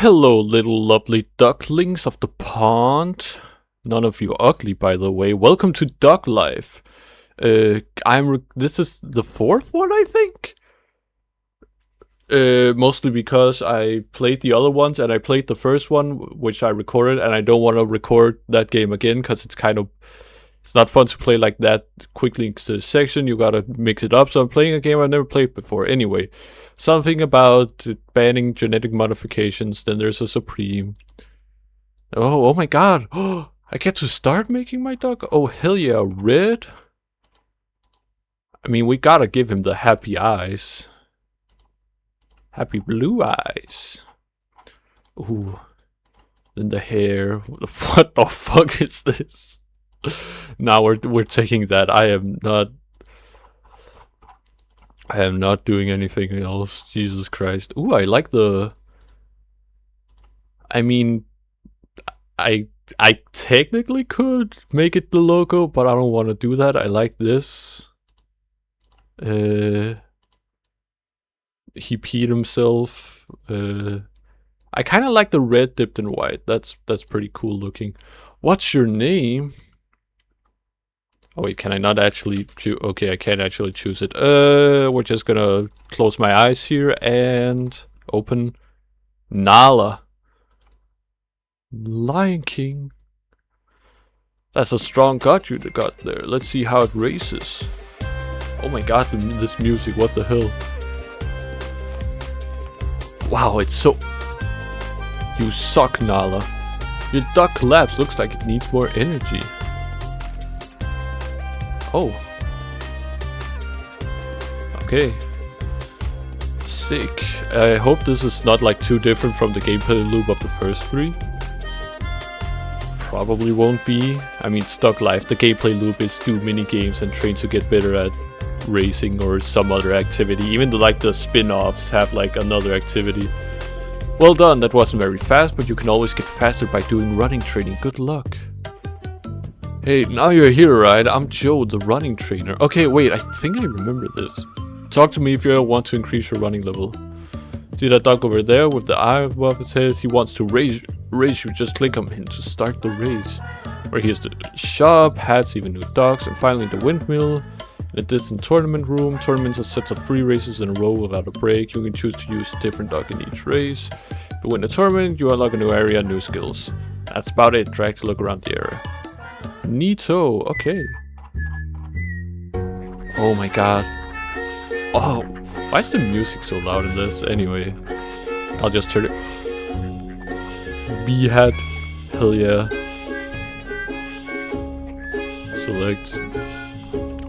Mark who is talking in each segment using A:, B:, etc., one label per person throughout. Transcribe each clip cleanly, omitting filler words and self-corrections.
A: Hello, little lovely ducklings of the pond. None of you ugly, by the way. Welcome to Duck Life. This is the fourth one, I think. Mostly because I played the other ones and I played the first one, which I recorded, and I don't want to record that game again because it's not fun to play like that quickly into the section. You gotta mix it up. So I'm playing a game I've never played before. Anyway, something about banning genetic modifications. Then there's a Supreme. Oh my god. I get to start making my dog? Oh, hell yeah, red? I mean, we gotta give him the happy eyes. Happy blue eyes. Ooh. Then the hair. What the fuck is this? Now we're taking that. I am not doing anything else. Jesus Christ. Ooh, I like the. I mean, I technically could make it the logo, but I don't want to do that. I like this. He peed himself. I kind of like the red dipped in white. That's pretty cool looking. What's your name? Oh wait, can I not actually choose? Okay, I can't actually choose it. We're just gonna close my eyes here and open Nala. Lion King. That's a strong gut you got there. Let's see how it races. Oh my god, this music, what the hell? Wow, it's so... You suck, Nala. Your duck collapsed. Looks like it needs more energy. Oh. Okay. Sick. I hope this is not like too different from the gameplay loop of the first three. Probably won't be. I mean, it's Duck Life. The gameplay loop is do mini games and train to get better at racing or some other activity. Even the spin-offs have like another activity. Well done. That wasn't very fast, but you can always get faster by doing running training. Good luck. Hey, now you're here, right? I'm Joe, the running trainer. Okay, wait, I think I remember this. Talk to me if you want to increase your running level. See that dog over there with the eye above his head? He wants to race you. Just click on him to start the race. Where here's the shop, hats, even new dogs, and finally the windmill. In a distant tournament room. Tournaments are sets of 3 races in a row without a break. You can choose to use a different dog in each race. If you win a tournament, you unlock a new area and new skills. That's about it. Drag to look around the area. Neato, okay. Oh my god. Oh, why is the music so loud in this? Anyway, I'll just turn it. B-hat, hell yeah. Select.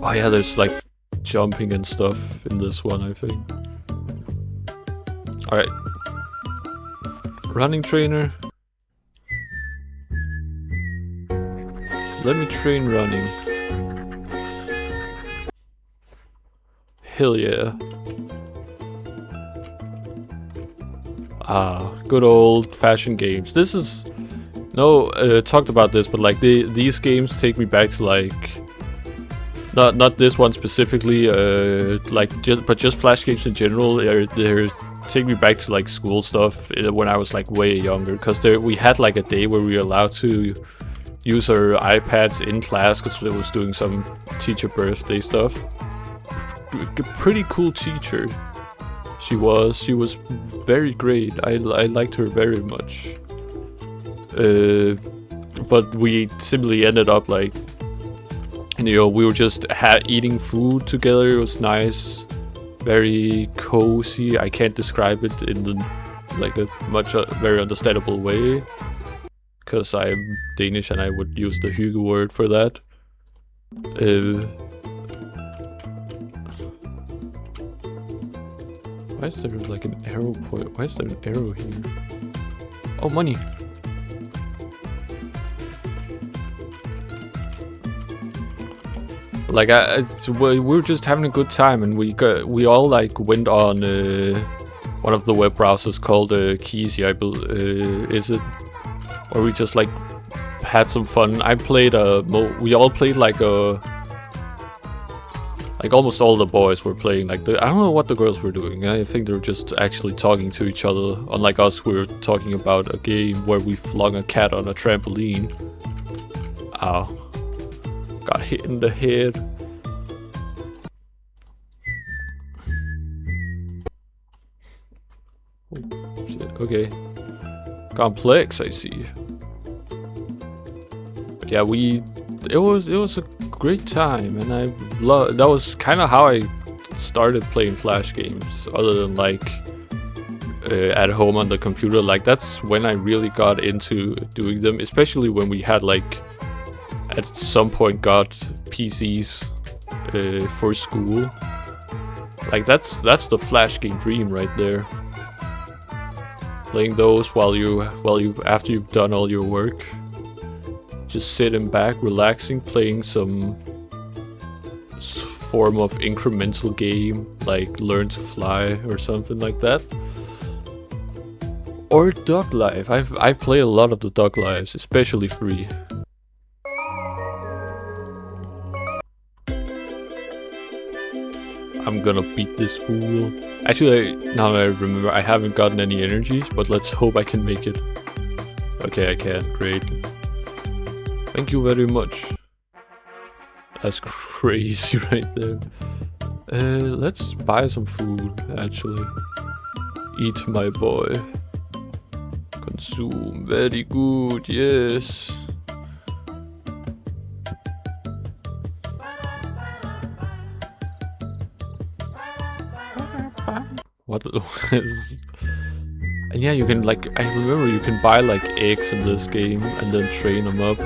A: Oh yeah, there's like jumping and stuff in this one, I think. Alright. Running trainer. Let me train running. Hell yeah. Ah, good old fashioned games. This is... No, talked about this, but like these games take me back to like... Not this one specifically, but just Flash games in general. They're take me back to like school stuff when I was like way younger. Because we had like a day where we were allowed to use our iPads in class because it was doing some teacher birthday stuff. Pretty cool teacher. She was very great. I liked her very much. But we simply ended up like, you know, we were just eating food together. It was nice, very cozy. I can't describe it in the very understandable way. Because I'm Danish and I would use the Hygge word for that. Why is there like an arrow point? Why is there an arrow here? Oh, money! Like we were just having a good time, and we all like went on one of the web browsers called Keezy, is it? Or we just like had some fun. I played we all played like a like almost all the boys were playing. Like I don't know what the girls were doing. I think they were just actually talking to each other. Unlike us, we were talking about a game where we flung a cat on a trampoline. Ow. Got hit in the head. Oh, shit. Okay. Complex, I see. But yeah, it was a great time, and that was kind of how I started playing Flash games, other than like at home on the computer. Like that's when I really got into doing them, especially when we had like at some point got PCs for school. Like that's the Flash game dream right there. Playing those after you've done all your work. Just sitting back, relaxing, playing some form of incremental game, like Learn to Fly or something like that. Or Duck Life. I've played a lot of the Duck Lives, especially 3. I'm gonna beat this fool. Actually, now that I remember, I haven't gotten any energies, but let's hope I can make it. Okay, I can. Great. Thank you very much. That's crazy right there. Let's buy some food, actually. Eat, my boy. Consume. Very good, yes. What is... And yeah, you can like... I remember you can buy like eggs in this game and then train them up.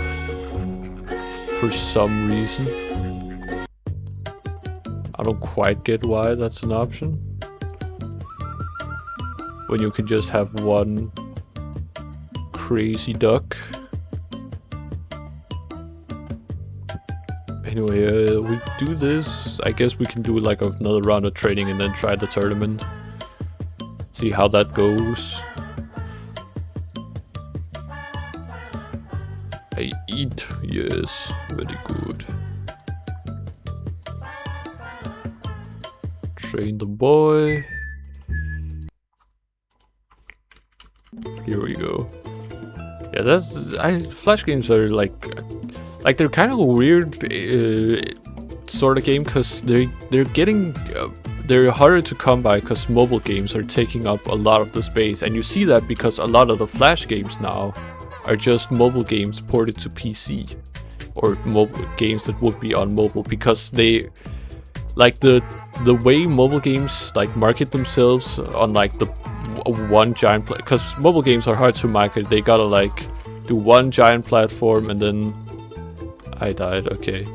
A: For some reason. I don't quite get why that's an option. When you can just have one crazy duck. Anyway, we do this. I guess we can do like another round of training and then try the tournament. See how that goes. I eat, yes, very good. Train the boy. Here we go. Yeah, Flash games are like they're kind of a weird sort of game because they're getting they're harder to come by because mobile games are taking up a lot of the space, and you see that because a lot of the Flash games now are just mobile games ported to PC, or mobile games that would be on mobile, because they like the way mobile games like market themselves on like the one giant because mobile games are hard to market. They gotta like do one giant platform, and then I died. Okay,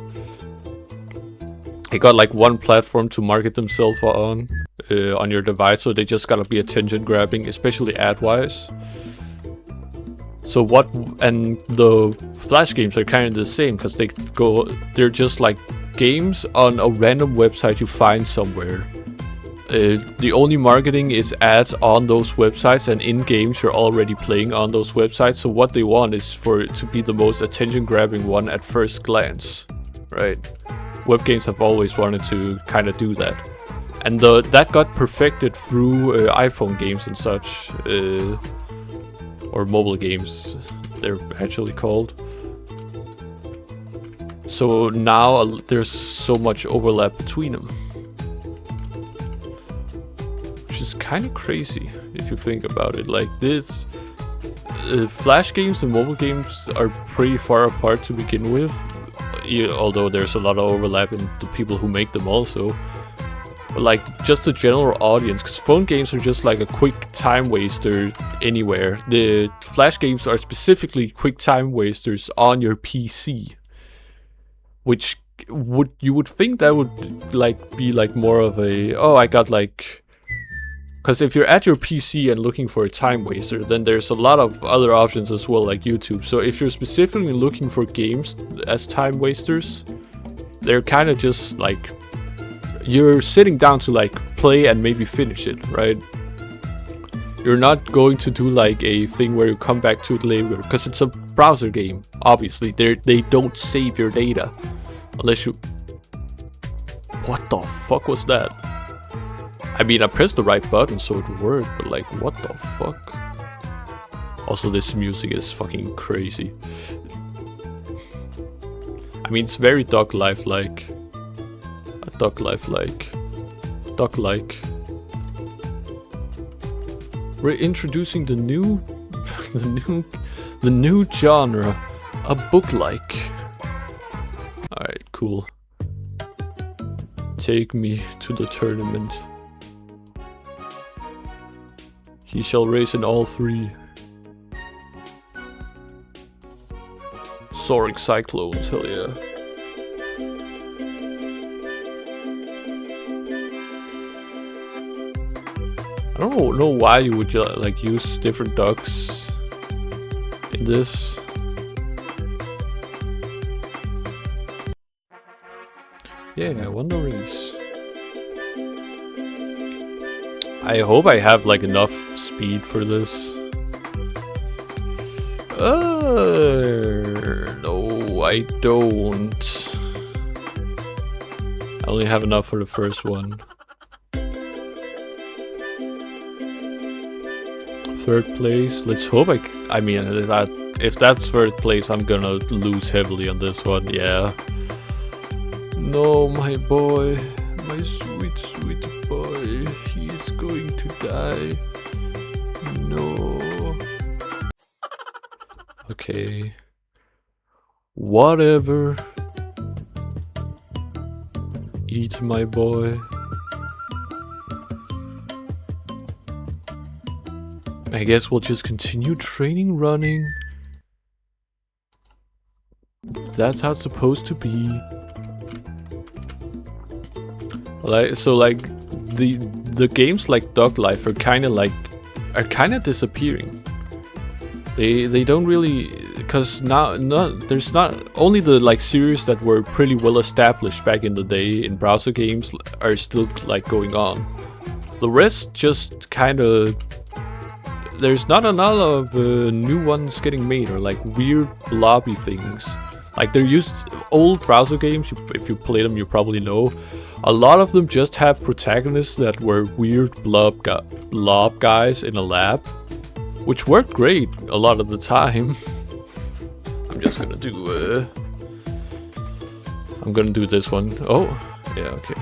A: they got like one platform to market themselves on your device, so they just gotta be attention grabbing, especially ad wise. So and the Flash games are kind of the same because they're just like games on a random website you find somewhere. The only marketing is ads on those websites, and in games you're already playing on those websites. So what they want is for it to be the most attention grabbing one at first glance, right? Web games have always wanted to kind of do that, and that got perfected through iPhone games and such. Or mobile games, they're actually called. So now there's so much overlap between them, which is kind of crazy if you think about it. Like this, Flash games and mobile games are pretty far apart to begin with, although there's a lot of overlap in the people who make them also. But like just the general audience, because phone games are just like a quick time waster anywhere. The Flash games are specifically quick time wasters on your PC, which you would think that would like be like more of a I got like, because if you're at your PC and looking for a time waster, then there's a lot of other options as well, like YouTube. So if you're specifically looking for games as time wasters, they're kind of just like, you're sitting down to like play and maybe finish it, right? You're not going to do like a thing where you come back to it later, because it's a browser game. Obviously, they don't save your data unless you What the fuck was that? I mean, I pressed the right button so it worked, but like, what the fuck? Also, this music is fucking crazy. I mean, it's very Dog Life-like. Dog Life-like. Dog-like. We're introducing the new... the new genre. A book-like. Alright, cool. Take me to the tournament. He shall race in all three. Soaring Cyclones, hell yeah. I don't know why you would like use different ducks in this. Yeah, Wonder Race. I hope I have like enough speed for this. No, I don't. I only have enough for the first one. Third place. Let's hope I mean, if that's third place, I'm gonna lose heavily on this one. Yeah. No, my boy, my sweet, sweet boy. He is going to die. No. Okay. Whatever. Eat, my boy. I guess we'll just continue training running. That's how it's supposed to be. Like, so like the games like Dog Life are kind of disappearing. They don't really, because now there's not only the like series that were pretty well established back in the day in browser games are still like going on. The rest just kind of, there's not a lot of new ones getting made or like weird blobby things. Like they're used old browser games. If you play them, you probably know. A lot of them just have protagonists that were weird blob guys in a lab, which worked great a lot of the time. I'm just gonna do I'm gonna do this one. Oh, yeah, okay.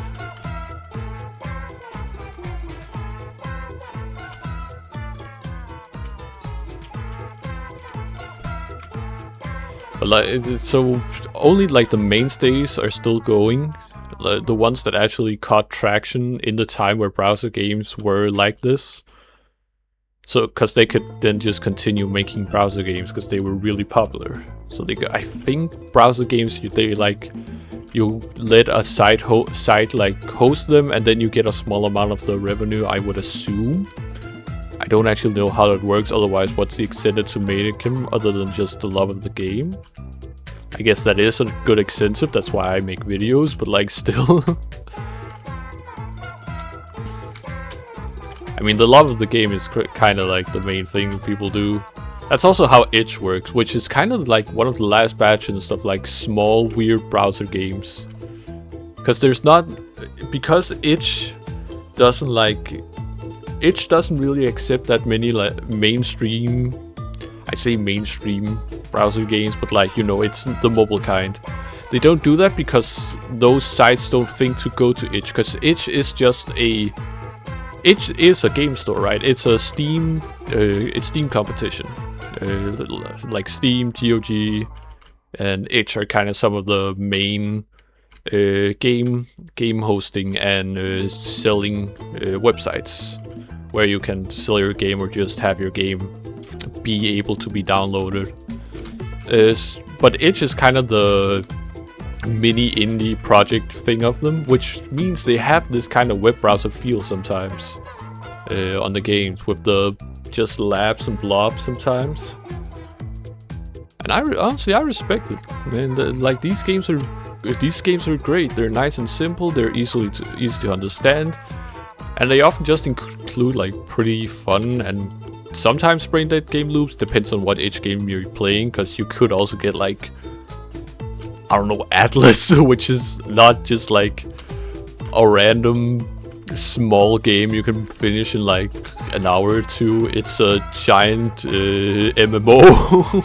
A: But like, so only like the mainstays are still going. The ones that actually caught traction in the time where browser games were like this. So, because they could then just continue making browser games because they were really popular. So I think browser games, they like, you let a site like host them and then you get a small amount of the revenue, I would assume. I don't actually know how that works, otherwise what's the incentive to make him other than just the love of the game? I guess that is a good incentive, that's why I make videos, but like still. I mean, the love of the game is kind of like the main thing people do. That's also how itch works, which is kind of like one of the last batches of like small weird browser games. Because there's not, because itch doesn't really accept that many like mainstream, I say mainstream browser games, but like, you know, it's the mobile kind. They don't do that because those sites don't think to go to itch, because itch is just a game store, right? It's a Steam competition. Like Steam, GOG, and itch are kind of some of the main game hosting and selling websites where you can sell your game or just have your game be able to be downloaded. But itch is kind of the mini indie project thing of them, which means they have this kind of web browser feel sometimes on the games with the just labs and blobs sometimes. And honestly I respect it. Man, like these games are great. They're nice and simple. They're easy to understand, and they often just include like pretty fun and sometimes brain dead game loops. Depends on what itch game you're playing, because you could also get like, I don't know, Atlas, which is not just like a random small game you can finish in like an hour or two. It's a giant MMO.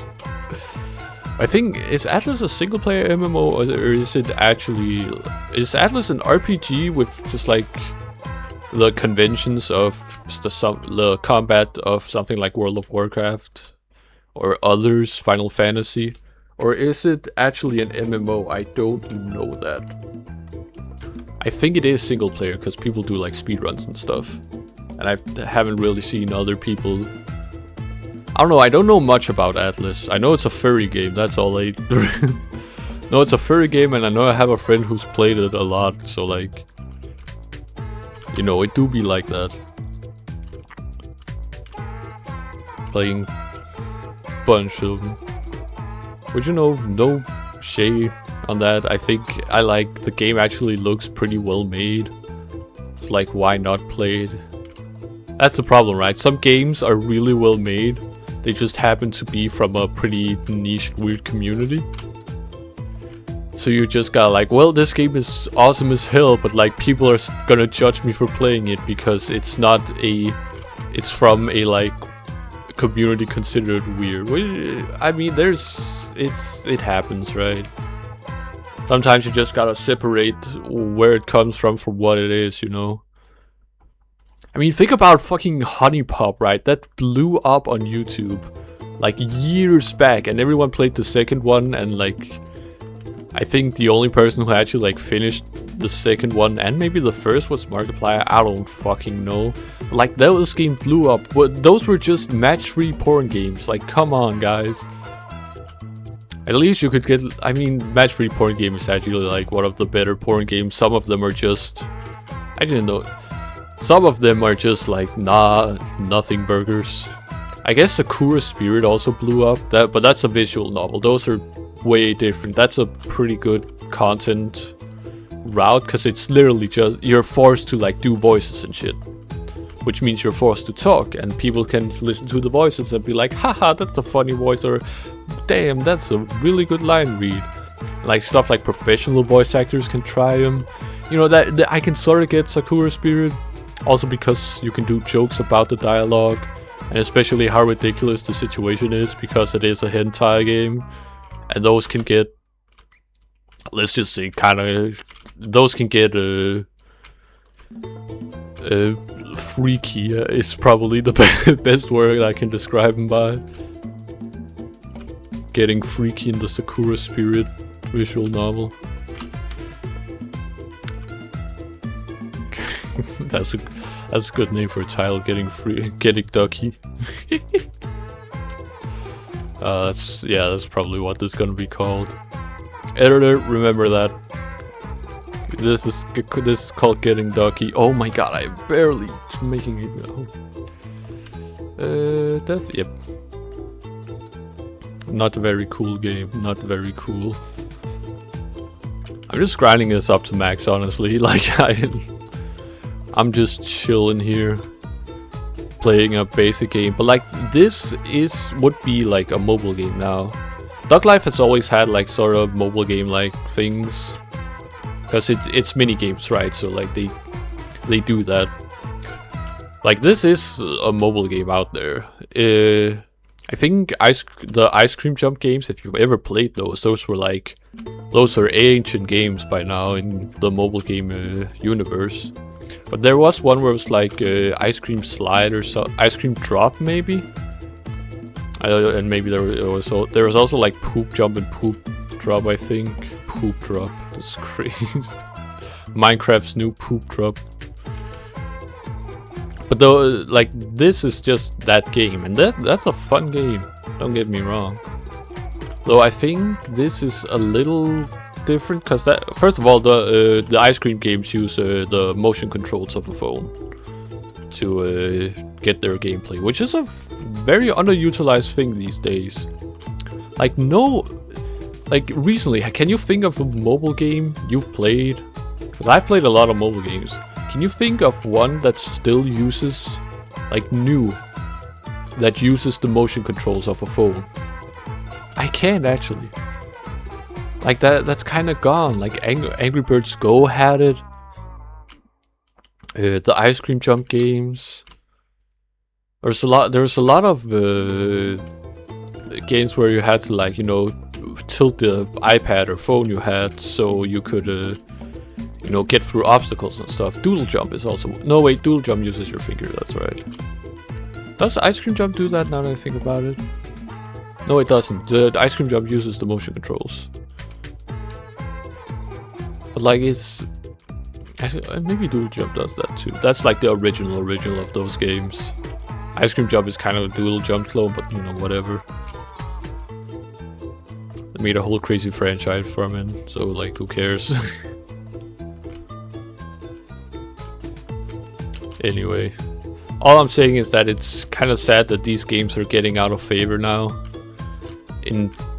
A: I think, is Atlas a single player MMO or is it actually, is Atlas an RPG with just like the conventions of the combat of something like World of Warcraft or others, Final Fantasy? Or is it actually an MMO? I don't know that. I think it is single player because people do like speedruns and stuff. And I haven't really seen other people. I don't know, I don't know much about Atlas. I know it's a furry game, that's all I know. It's a furry game, and I know I have a friend who's played it a lot, so like, you know, it do be like that. Playing bunch of them. But you know, no shade on that. I think I like the game actually looks pretty well made. It's like, why not play it? That's the problem, right? Some games are really well made. They just happen to be from a pretty niche, weird community. So you just got like, well, this game is awesome as hell, but like people are gonna judge me for playing it because it's not a, it's from a like community considered weird. I mean, it happens, right? Sometimes you just gotta separate where it comes from what it is, you know? I mean, think about fucking Honeypop, right? That blew up on YouTube like years back, and everyone played the second one, and like, I think the only person who actually like finished the second one and maybe the first was Markiplier. I don't fucking know. Like, those games blew up, but those were just match-free porn games. Like, come on, guys. At least you could get, I mean, match-free porn game is actually like one of the better porn games. Some of them are just, I didn't know. Some of them are just like, nothing burgers. I guess Sakura Spirit also blew up, but that's a visual novel. Those are way different. That's a pretty good content route, because it's literally just, you're forced to like do voices and shit. Which means you're forced to talk, and people can listen to the voices and be like, haha, that's a funny voice, or damn, that's a really good line read. Like, stuff like professional voice actors can try them. You know, that I can sort of get Sakura Spirit. Also because you can do jokes about the dialogue, and especially how ridiculous the situation is, because it is a hentai game. And those can get, let's just say, those can get freaky is probably the best word I can describe them by. Getting freaky in the Sakura Spirit visual novel. That's a good name for a child, getting ducky. That's probably what this is gonna be called. Editor, remember that. This is called Getting Ducky. Oh my god, I'm barely making it. Yep. Not a very cool game. Not very cool. I'm just grinding this up to max, honestly. Like, I'm just chilling here, playing a basic game. But like, this would be like a mobile game now. Duck Life has always had like sort of mobile game like things, because it's mini games, right? So like they do that. Like, this is a mobile game out there. I think the Ice Cream Jump games, if you've ever played those are ancient games by now in the mobile game universe. But there was one where it was like Ice Cream Slide or Ice Cream Drop maybe, and maybe there was also like Poop Jump and Poop Drop. I think Poop Drop. That's crazy. Minecraft's new Poop Drop. But though, like, this is just that game, and that's a fun game. Don't get me wrong. Though I think this is a little different, because first of all, the ice cream games use the motion controls of a phone to get their gameplay, which is a very underutilized thing these days. Like recently, can you think of a mobile game you've played? Because I've played a lot of mobile games. Can you think of one that still uses, like new, that uses the motion controls of a phone? I can't actually. Like, that's kind of gone. Like, Angry Birds Go had it. The ice cream jump games. There's a lot of games where you had to, like, you know, tilt the iPad or phone you had so you could you know, get through obstacles and stuff. Doodle jump is also... No, wait, doodle jump uses your finger, that's right. Does ice cream jump do that now that I think about it? No, it doesn't. The ice cream jump uses the motion controls. But, like, it's... Maybe doodle jump does that too. That's like the original of those games. Ice cream jump is kind of a doodle jump clone, but, you know, whatever. They made a whole crazy franchise from it, so, like, who cares? Anyway, all I'm saying is that it's kind of sad that these games are getting out of favor now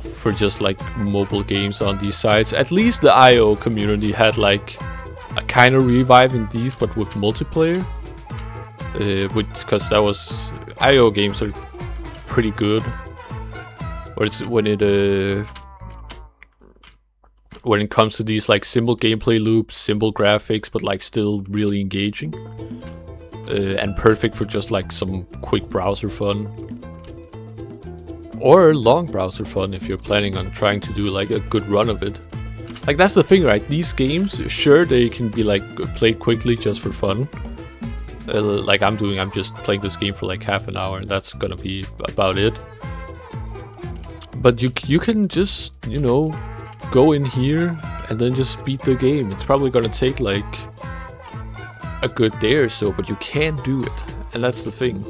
A: for just like mobile games on these sites. At least the IO community had like a kind of revive in these, but with multiplayer, because that was IO games are pretty good. When it comes to these like simple gameplay loops, simple graphics, but like still really engaging. And perfect for just like some quick browser fun. Or long browser fun if you're planning on trying to do like a good run of it. Like that's the thing, right? These games, sure, they can be like played quickly just for fun. Like I'm just playing this game for like half an hour and that's gonna be about it. But you can just, you know, go in here and then just beat the game. It's probably gonna take like a good day or so, but you can do it, and that's the thing.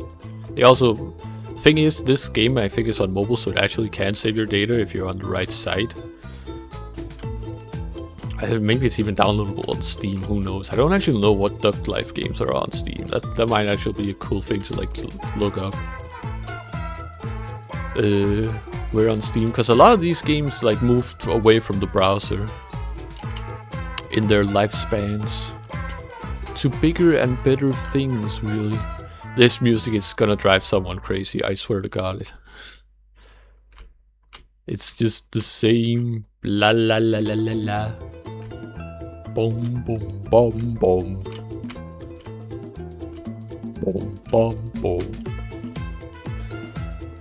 A: Thing is, this game I think is on mobile, so it actually can save your data if you're on the right site. Maybe it's even downloadable on Steam, who knows. I don't actually know what Duck Life games are on Steam. That might actually be a cool thing to like look up. We're on Steam, because a lot of these games like moved away from the browser in their lifespans to bigger and better things, really. This music is gonna drive someone crazy, I swear to God. It's just the same la la la la la la. Boom boom boom boom. Boom boom boom.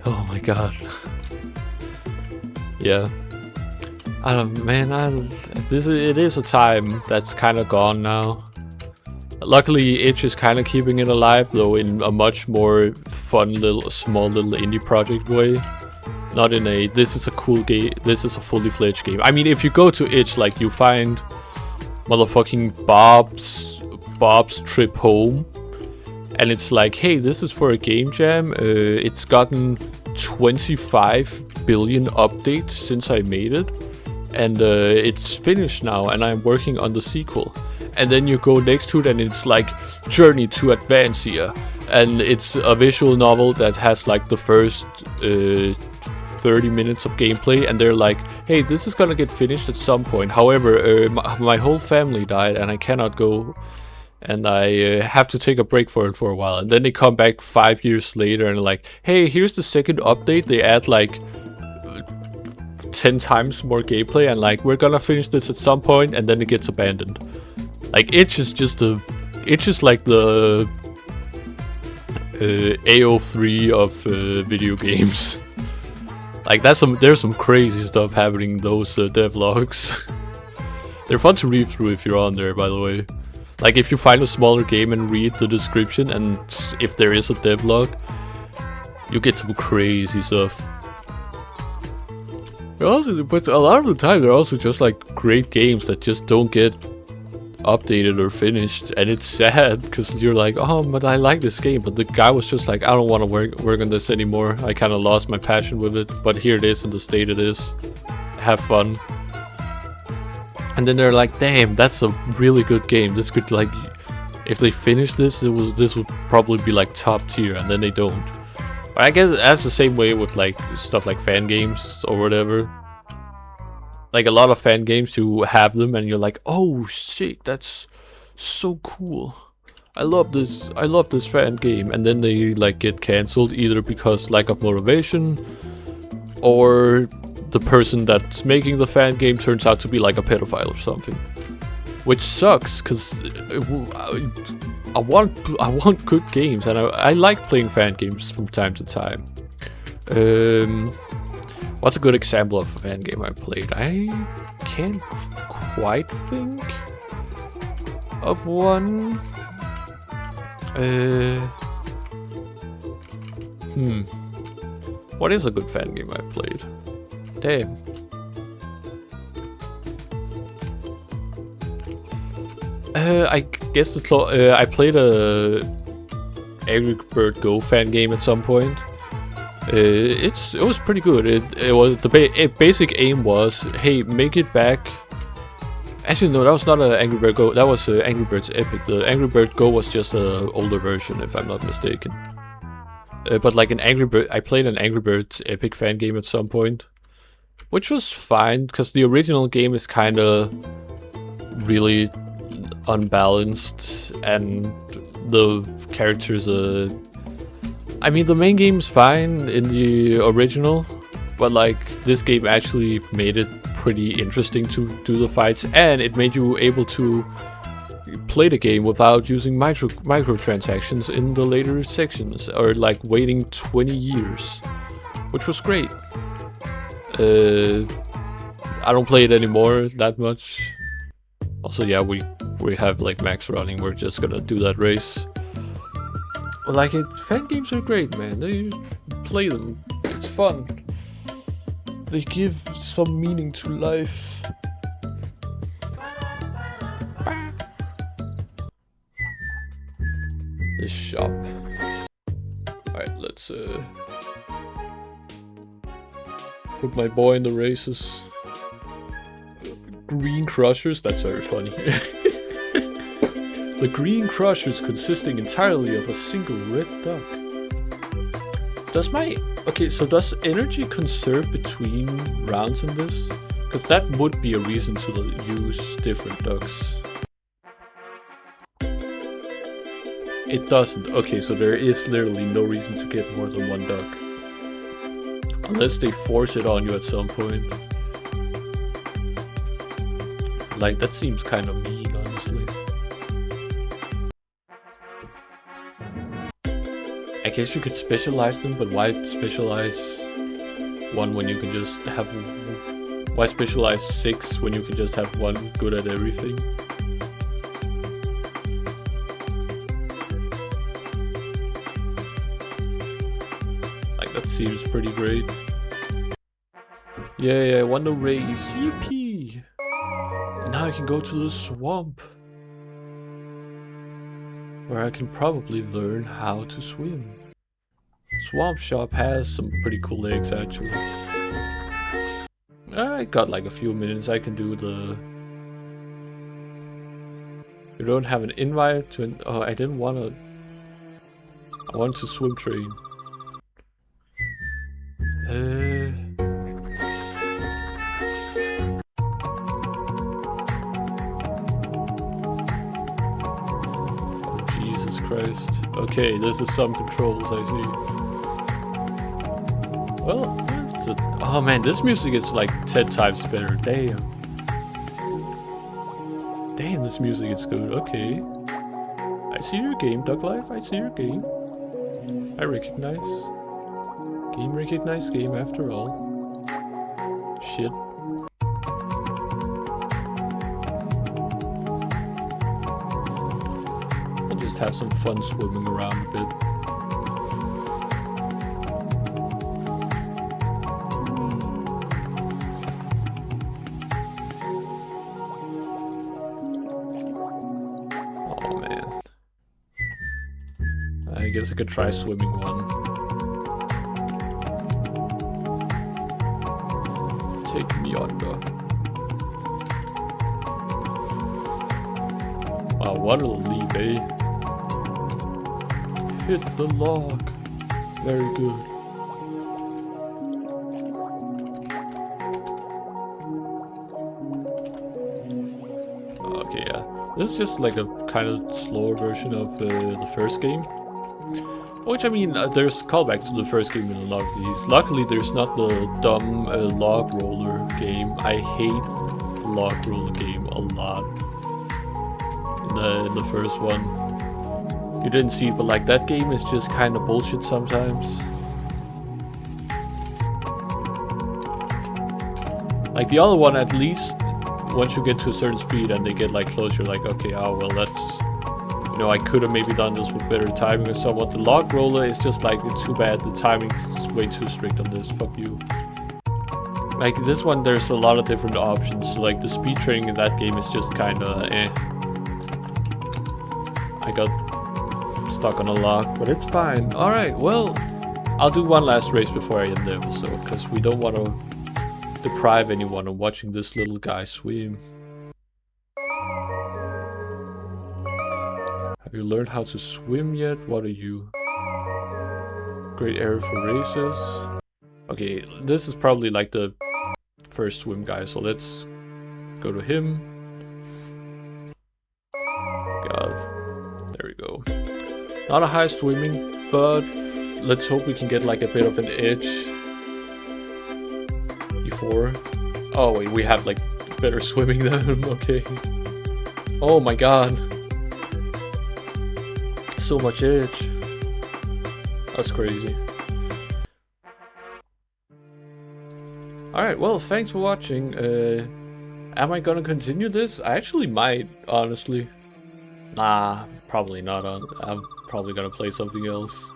A: Oh my God. Yeah. It is a time that's kind of gone now. Luckily, Itch is kind of keeping it alive, though in a much more fun small little indie project way. Not in a, this is a cool game, this is a fully fledged game. I mean, if you go to Itch, like, you find motherfucking Bob's Trip Home. And it's like, hey, this is for a game jam. It's gotten 25 billion updates since I made it. And it's finished now, and I'm working on the sequel. And then you go next to it and it's like Journey to Advancia, and it's a visual novel that has like the first 30 minutes of gameplay, and they're like, hey, this is gonna get finished at some point. However, my whole family died and I cannot go, and I have to take a break for it for a while. And then they come back 5 years later and like, hey, here's the second update. They add like 10 times more gameplay and like, we're gonna finish this at some point, and then it gets abandoned. Like, Itch is like the AO3 of video games. Like, there's some crazy stuff happening in those devlogs. They're fun to read through if you're on there, by the way. Like, if you find a smaller game and read the description, and if there is a devlog, you get some crazy stuff. But a lot of the time, they're also just like great games that just don't get updated or finished, and it's sad because you're like, oh, but I like this game, but the guy was just like, I don't want to work on this anymore. I kind of lost my passion with it, but here it is in the state it is. Have fun. And then they're like, damn, that's a really good game. This could, like, if they finish this, this would probably be like top tier, and then they don't. But I guess that's the same way with like stuff like fan games or whatever. Like, a lot of fan games, you have them and you're like, oh shit, that's so cool. I love this fan game, and then they like get cancelled either because lack of motivation, or the person that's making the fan game turns out to be like a pedophile or something. Which sucks, because I want good games, and I like playing fan games from time to time. What's a good example of a fan game I played? I can't quite think of one. What is a good fan game I've played? Damn. I guess I played a Angry Bird Go fan game at some point. It was pretty good. It was the basic aim was, hey, make it back. Actually, no, that was not an Angry Bird Go. That was Angry Birds Epic. The Angry Bird Go was just an older version, if I'm not mistaken. But like I played an Angry Birds Epic fan game at some point, which was fine because the original game is kind of really unbalanced, and the characters I mean, the main game's fine in the original, but like this game actually made it pretty interesting to do the fights, and it made you able to play the game without using microtransactions in the later sections, or like waiting 20 years, which was great. I don't play it anymore that much. Also, yeah, we have like max running. We're just gonna do that race. Like fan games are great, man. They play them. It's fun. They give some meaning to life. This shop. Alright, let's put my boy in the races. Green Crushers, that's very funny. The Green Crushers consisting entirely of a single red duck. Does does energy conserve between rounds in this? Because that would be a reason to use different ducks. It doesn't. Okay, so there is literally no reason to get more than one duck. Unless they force it on you at some point. Like, that seems kind of mean, honestly. I guess you could specialize them, but why specialize one when you can just have... Why specialize 6 when you can just have one good at everything? Like, that seems pretty great. Yeah, I won the race. Yippee! Now I can go to the swamp, where I can probably learn how to swim. Swamp Shop has some pretty cool eggs, actually. I got like a few minutes. I can do the... You don't have an invite to an... Oh, I didn't want to... I want to swim train. Christ. Okay, this is some controls, I see. Well, oh man, this music is like 10 times better. Damn. Damn, this music is good. Okay. I see your game, Duck Life. I see your game. I recognize. Game recognized game after all. Shit. Just have some fun swimming around a bit. Oh man. I guess I could try swimming one. Take me under. Wow, what a leap, eh? Hit the log. Very good. Okay, yeah. This is just like a kind of slower version of the first game. Which, I mean, there's callbacks to the first game in a lot of these. Luckily, there's not the dumb log roller game. I hate the log roller game a lot. In the first one. You didn't see it, but like that game is just kind of bullshit sometimes. Like the other one, at least, once you get to a certain speed and they get like close, you're like, okay, oh well, that's, you know, I could have maybe done this with better timing or somewhat. The log roller is just like, it's too bad. The timing is way too strict on this. Fuck you. Like this one, there's a lot of different options. So like the speed training in that game is just kind of eh. I got stuck on a log, but it's fine. All right, well, I'll do one last race before I end the episode because we don't want to deprive anyone of watching this little guy swim. Have you learned how to swim yet? What are you? Great area for races. Okay, this is probably like the first swim guy, so let's go to him. God, there we go. Not a high swimming, but let's hope we can get like a bit of an edge. Before. Oh wait, we have like better swimming than him. Okay. Oh my god. So much edge. That's crazy. Alright, well, thanks for watching. Am I gonna continue this? I actually might, honestly. Nah, probably not. I'm probably gonna play something else.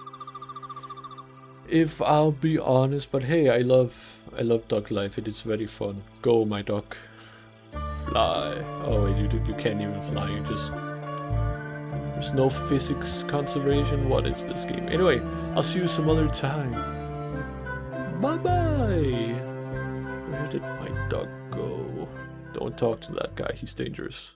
A: If I'll be honest, but hey, I love duck life. It is very fun. Go, my duck. Fly. Oh wait, you can't even fly. You just... There's no physics conservation. What is this game? Anyway, I'll see you some other time. Bye-bye. Where did my duck go? Don't talk to that guy. He's dangerous.